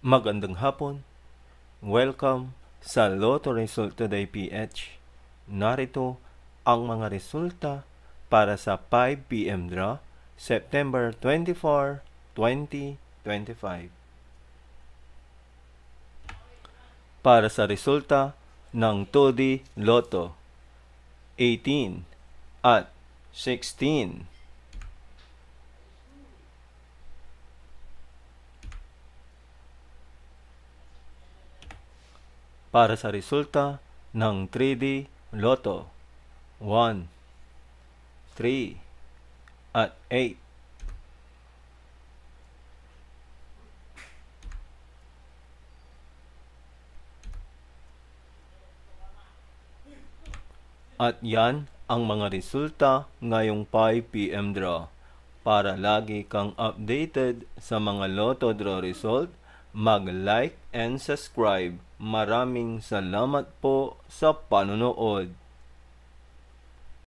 Magandang hapon. Welcome sa Lotto Result Today PH. Narito ang mga resulta para sa 5 PM draw, September 24, 2025. Para sa resulta ng 2D Lotto, 18 at 16. Para sa resulta ng 3D Lotto, 1, 3, at 8. At yan ang mga resulta ngayong 5 PM draw. Para lagi kang updated sa mga Lotto draw result, mag-like and subscribe. Maraming salamat po sa panonood.